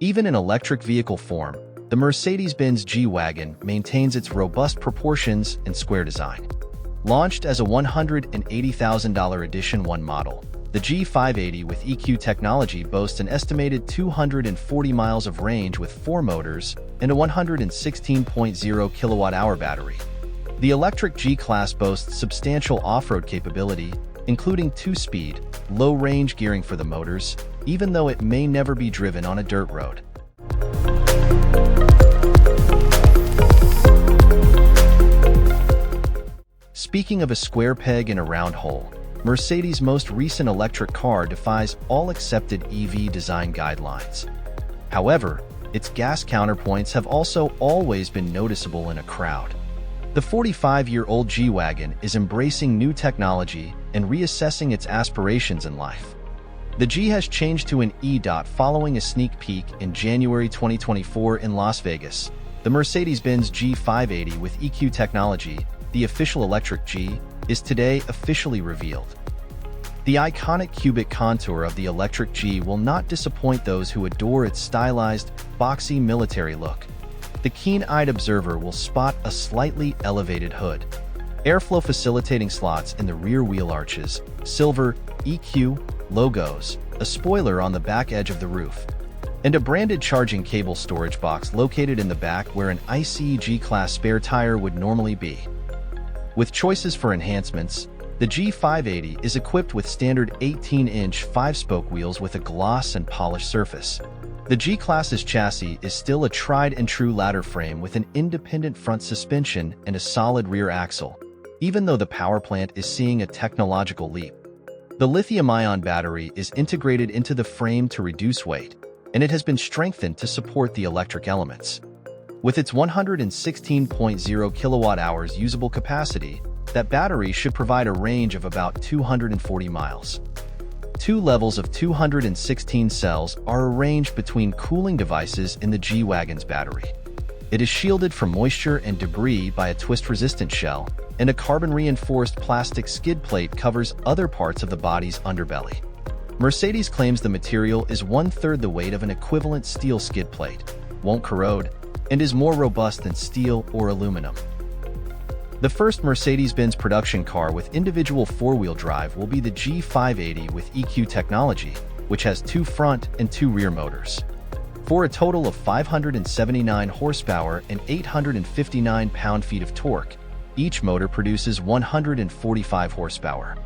Even in electric vehicle form, the Mercedes Benz G-Wagon maintains its robust proportions and square design. Launched as a $180,000 Edition 1 model, the G580 with EQ technology boasts an estimated 240 miles of range with 4 motors and a 116.0 kilowatt-hour battery. The electric G-Class boasts substantial off-road capability, including 2-speed, low-range gearing for the motors, even though it may never be driven on a dirt road. Speaking of a square peg in a round hole, Mercedes' most recent electric car defies all accepted EV design guidelines. However, its gas counterpoints have also always been noticeable in a crowd. The 45-year-old G-Wagon is embracing new technology and reassessing its aspirations in life. The G has changed to an E. Following a sneak peek in January 2024 in Las Vegas. The Mercedes-Benz G580 with EQ technology, the official electric G, is today officially revealed. The iconic cubic contour of the electric G will not disappoint those who adore its stylized, boxy military look. The keen-eyed observer will spot a slightly elevated hood, airflow facilitating slots in the rear wheel arches, silver EQ logos, a spoiler on the back edge of the roof, and a branded charging cable storage box located in the back where an ICE G-Class spare tire would normally be. With choices for enhancements, the G580 is equipped with standard 18-inch 5-spoke wheels with a gloss and polished surface. The G-Class's chassis is still a tried-and-true ladder frame with an independent front suspension and a solid rear axle, even though the power plant is seeing a technological leap. The lithium-ion battery is integrated into the frame to reduce weight, and it has been strengthened to support the electric elements. With its 116.0 kilowatt-hours usable capacity, that battery should provide a range of about 240 miles. 2 levels of 216 cells are arranged between cooling devices in the G-Wagon's battery. It is shielded from moisture and debris by a twist-resistant shell, and a carbon-reinforced plastic skid plate covers other parts of the body's underbelly. Mercedes claims the material is 1/3 the weight of an equivalent steel skid plate, won't corrode, and is more robust than steel or aluminum. The first Mercedes-Benz production car with individual 4-wheel drive will be the G580 with EQ technology, which has 2 front and 2 rear motors. For a total of 579 horsepower and 859 pound-feet of torque, each motor produces 145 horsepower.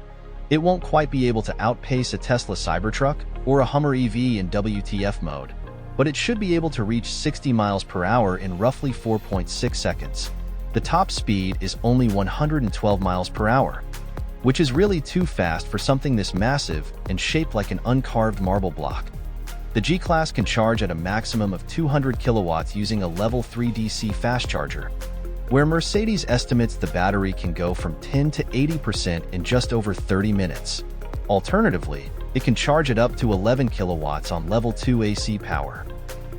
It won't quite be able to outpace a Tesla Cybertruck or a Hummer EV in WTF mode, but it should be able to reach 60 miles per hour in roughly 4.6 seconds. The top speed is only 112 miles per hour, which is really too fast for something this massive and shaped like an uncarved marble block. The G-Class can charge at a maximum of 200 kilowatts using a level 3 DC fast charger, where Mercedes estimates the battery can go from 10 to 80% in just over 30 minutes. Alternatively, it can charge it up to 11 kilowatts on level 2 AC power.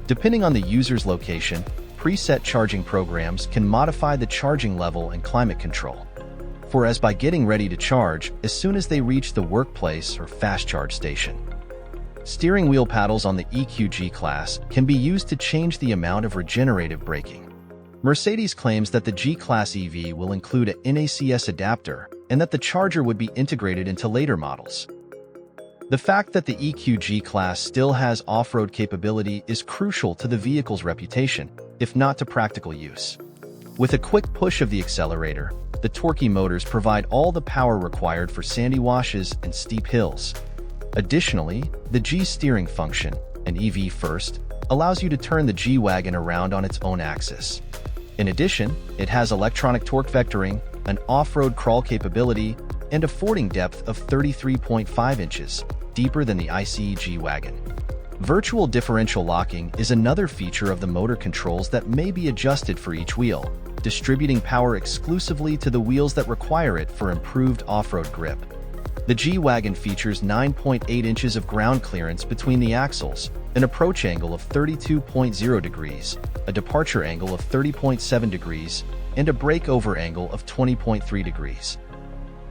Depending on the user's location, preset charging programs can modify the charging level and climate control, as by getting ready to charge as soon as they reach the workplace or fast charge station. Steering wheel paddles on the EQ G-Class can be used to change the amount of regenerative braking. Mercedes claims that the G-Class EV will include a NACS adapter and that the charger would be integrated into later models. The fact that the EQ G-Class still has off-road capability is crucial to the vehicle's reputation, if not to practical use. With a quick push of the accelerator, the torquey motors provide all the power required for sandy washes and steep hills. Additionally, the G steering function, an EV first, allows you to turn the G-Wagon around on its own axis. In addition, it has electronic torque vectoring, an off-road crawl capability, and a fording depth of 33.5 inches, deeper than the ICE G-Wagon. Virtual differential locking is another feature of the motor controls that may be adjusted for each wheel, distributing power exclusively to the wheels that require it for improved off-road grip. The G-Wagon features 9.8 inches of ground clearance between the axles, an approach angle of 32.0 degrees, a departure angle of 30.7 degrees, and a breakover angle of 20.3 degrees.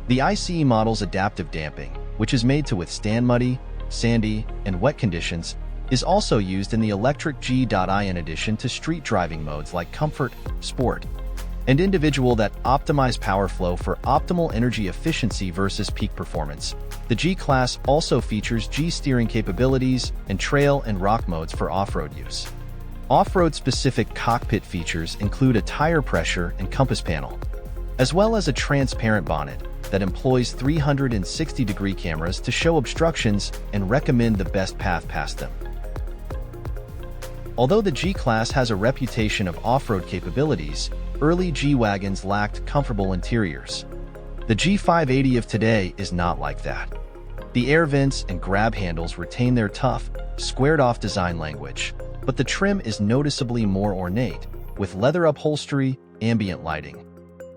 The ICE model's adaptive damping, which is made to withstand muddy, sandy, and wet conditions, is also used in the electric G.I in addition to street driving modes like Comfort, Sport, and Individual that optimize power flow for optimal energy efficiency versus peak performance. The G-Class also features G-steering capabilities and trail and rock modes for off-road use. Off-road-specific cockpit features include a tire pressure and compass panel, as well as a transparent bonnet that employs 360-degree cameras to show obstructions and recommend the best path past them. Although the G-Class has a reputation of off-road capabilities, early G-Wagons lacked comfortable interiors. The G580 of today is not like that. The air vents and grab handles retain their tough, squared-off design language, but the trim is noticeably more ornate, with leather upholstery, ambient lighting,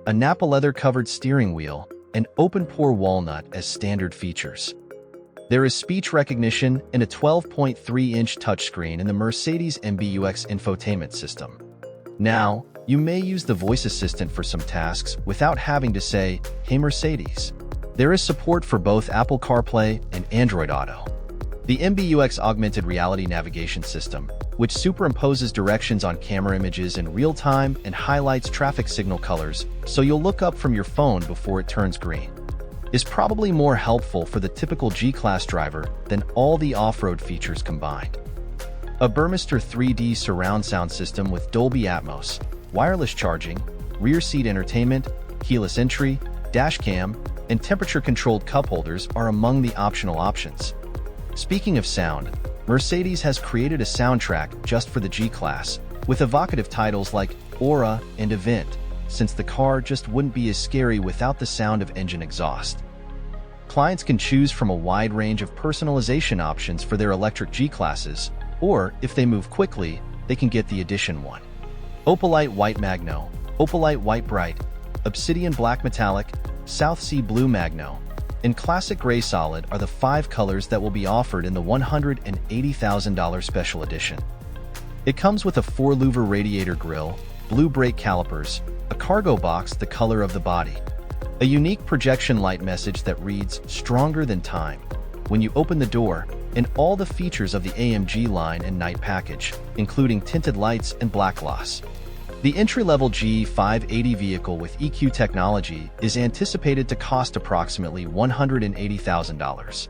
a Napa leather-covered steering wheel, and open-pore walnut as standard features. There is speech recognition and a 12.3-inch touchscreen in the Mercedes MBUX infotainment system. Now, you may use the voice assistant for some tasks without having to say, "Hey Mercedes." There is support for both Apple CarPlay and Android Auto. The MBUX augmented reality navigation system, which superimposes directions on camera images in real time and highlights traffic signal colors so you'll look up from your phone before it turns green, is probably more helpful for the typical G-Class driver than all the off-road features combined. A Burmester 3D surround sound system with Dolby Atmos, wireless charging, rear seat entertainment, keyless entry, dash cam, and temperature-controlled cup holders are among the optional options. Speaking of sound, Mercedes has created a soundtrack just for the G-Class, with evocative titles like Aura and Event, since the car just wouldn't be as scary without the sound of engine exhaust. Clients can choose from a wide range of personalization options for their electric G-Classes, or, if they move quickly, they can get the Edition 1. Opalite White Magno, Opalite White Bright, Obsidian Black Metallic, South Sea Blue Magno, and Classic Gray Solid are the 5 colors that will be offered in the $180,000 special edition. It comes with a 4-louver radiator grille, blue brake calipers, a cargo box the color of the body, a unique projection light message that reads "Stronger than Time" when you open the door, and all the features of the AMG line and night package, including tinted lights and black gloss. The entry-level G580 vehicle with EQ technology is anticipated to cost approximately $180,000.